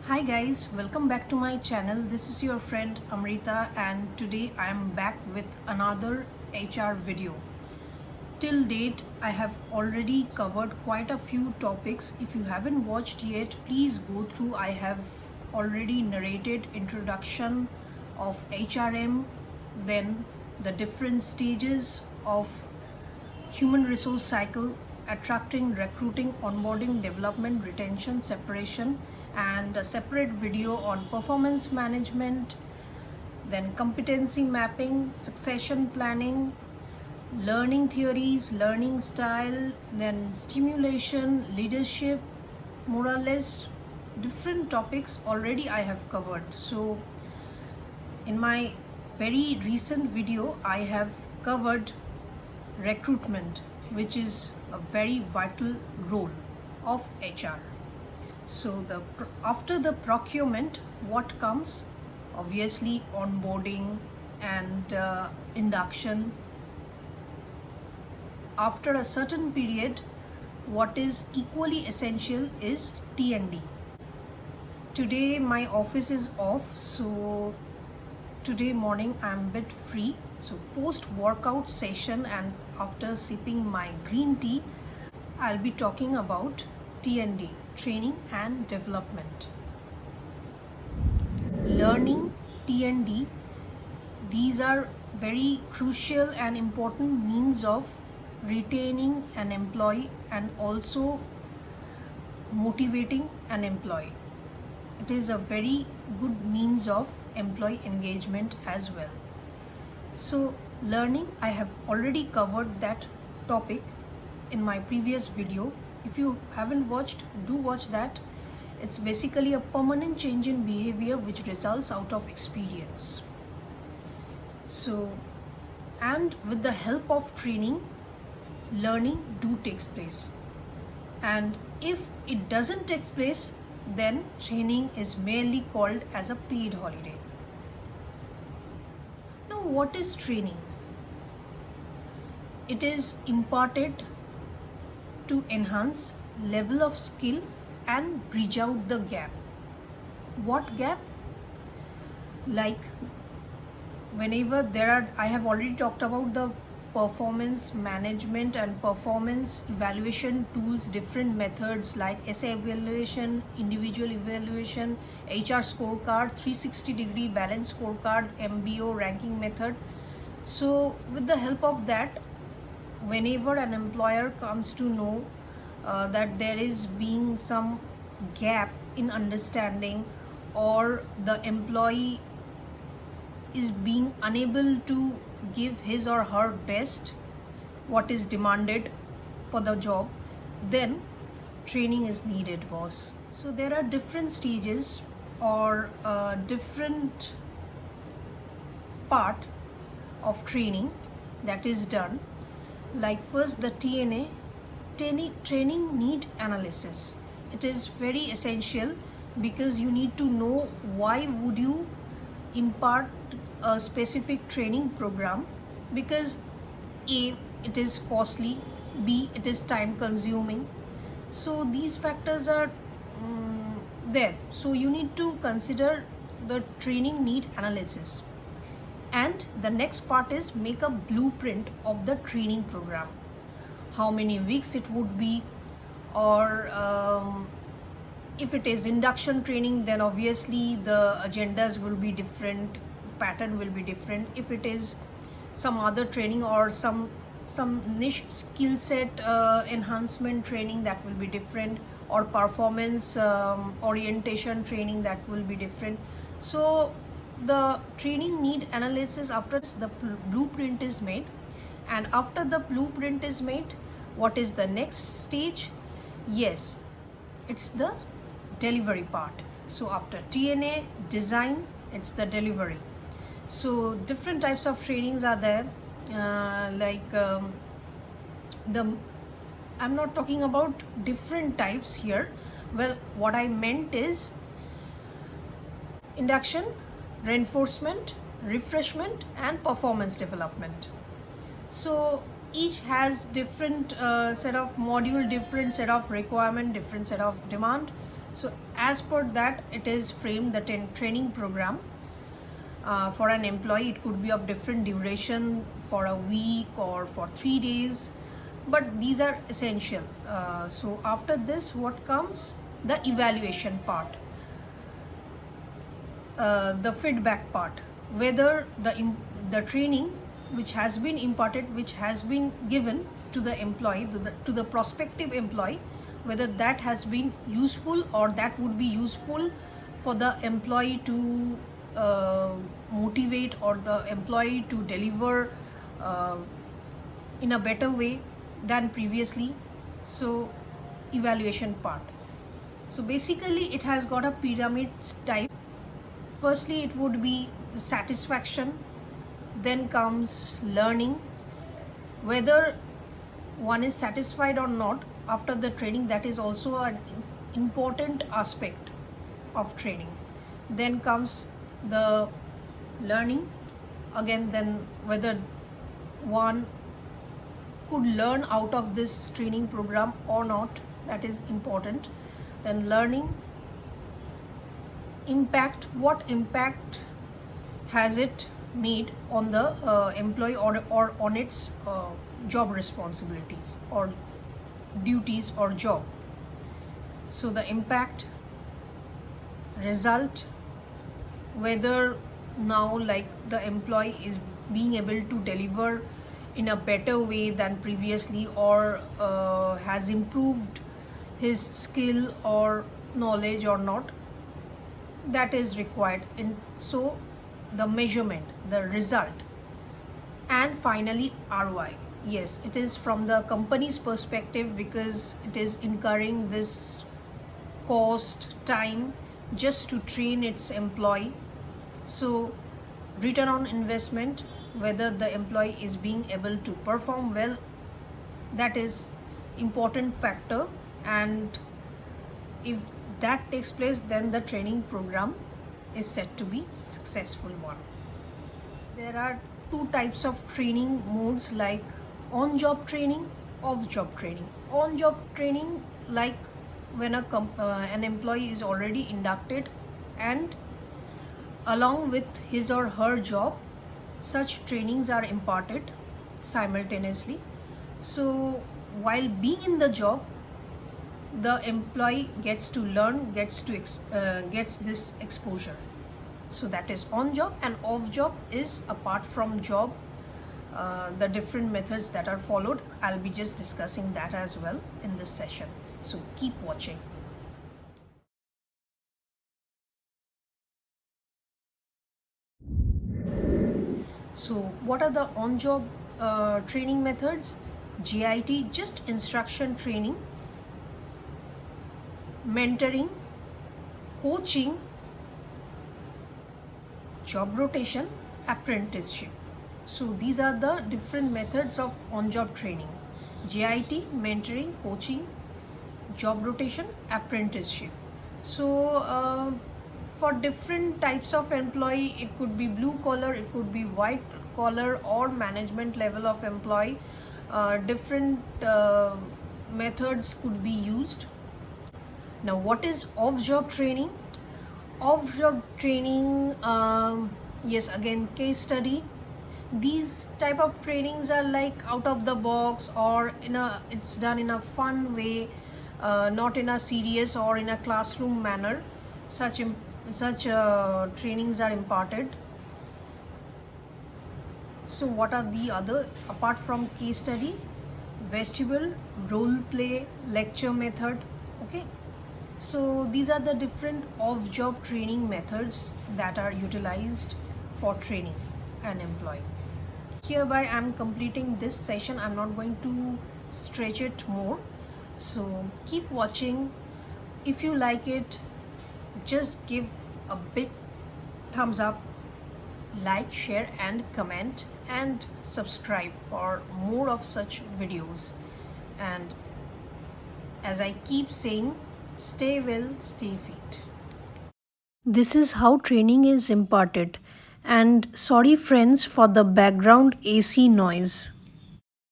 Hi guys, welcome back to my channel. This is your friend Amrita and today I am back with another HR video. Till date, I have already covered quite a few topics. If you haven't watched yet, please go through. I have already narrated introduction of HRM, then the different stages of human resource cycle, attracting, recruiting, onboarding, development, retention, separation, and a separate video on performance management, then competency mapping, succession planning, learning theories, learning style, then stimulation, leadership, more or less different topics already I have covered. So in my very recent video I have covered recruitment, which is a very vital role of HR. So after the procurement, what comes? Obviously onboarding and induction. After a certain period, what is equally essential is T&D. Today my office is off, so today morning I'm a bit free. So post workout session and after sipping my green tea, I'll be talking about T&D, training and development. Learning, T&D, these are very crucial and important means of retaining an employee and also motivating an employee. It is a very good means of employee engagement as well. So learning, I have already covered that topic in my previous video. If you haven't watched, do watch that. It's basically a permanent change in behavior which results out of experience. So, and with the help of training, learning takes place. And if it doesn't take place, then training is merely called as a paid holiday. Now, what is training? It is imparted to enhance level of skill and bridge out the gap. What gap? Like whenever I have already talked about the performance management and performance evaluation tools, different methods like essay evaluation, individual evaluation, HR scorecard, 360-degree balance scorecard, MBO ranking method. So with the help of that, whenever an employer comes to know that there is being some gap in understanding or the employee is being unable to give his or her best, what is demanded for the job, then training is needed, boss. So there are different stages or different part of training that is done. Like first the TNA, training need analysis. It is very essential because you need to know why would you impart a specific training program, because A, it is costly, B, it is time consuming. So these factors are there. So you need to consider the training need analysis. And the next part is make a blueprint of the training program. How many weeks it would be, or if it is induction training, then obviously the agendas will be different, pattern will be different. If it is some other training or some niche skill set enhancement training, that will be different, or performance orientation training, that will be different. So the training need analysis, after the blueprint is made, and after the blueprint is made, what is the next stage? Yes, it's the delivery part. So after TNA design, it's the delivery. So different types of trainings are there, I'm not talking about different types here. Well, what I meant is induction, reinforcement, refreshment, and performance development. So each has different set of module, different set of requirement, different set of demand. So as per that, it is framed the training program. For an employee, it could be of different duration, for a week or for 3 days, but these are essential. So after this, what comes? The evaluation part, the feedback part, whether the training which has been imparted, which has been given to the employee, to the prospective employee, whether that has been useful or that would be useful for the employee to motivate, or the employee to deliver in a better way than previously. So evaluation part. So basically it has got a pyramid type. Firstly, it would be satisfaction, then comes learning, whether one is satisfied or not after the training, that is also an important aspect of training. Then comes the learning, again, then whether one could learn out of this training program or not, that is important. Then learning, impact, what impact has it made on the employee, or on its job responsibilities or duties or job. So the impact, result, whether now like the employee is being able to deliver in a better way than previously, or has improved his skill or knowledge or not, that is required. And so the measurement, the result, and finally ROI. Yes, it is from the company's perspective, because it is incurring this cost, time, just to train its employee. So return on investment, whether the employee is being able to perform well, that is important factor. And if that takes place, then the training program is said to be successful one. There are two types of training modes, like on-job training, off-job training. On-job training, like when an employee is already inducted, and along with his or her job, such trainings are imparted simultaneously. So while being in the job, the employee gets to learn, gets this exposure. So that is on job. And off job is apart from job, the different methods that are followed. I'll be just discussing that as well in this session, so keep watching. So what are the on-job training methods? JIT, just instruction training, mentoring, coaching, job rotation, apprenticeship. So these are the different methods of on-job training: JIT, mentoring, coaching, job rotation, apprenticeship. So for different types of employee, it could be blue collar, it could be white collar, or management level of employee, different methods could be used. Now what is off-job training? Off-job training, yes, again, case study. These type of trainings are like out of the box, or it's done in a fun way, not in a serious or in a classroom manner. Such trainings are imparted. So what are the other, apart from case study? Vestibule, role play, lecture method. Okay, so these are the different off-job training methods that are utilized for training an employee. Hereby I am completing this session. I'm not going to stretch it more, so keep watching. If you like it, just give a big thumbs up, like, share and comment, and subscribe for more of such videos. And as I keep saying, stay well, stay fit. This is how training is imparted. And sorry friends for the background AC noise.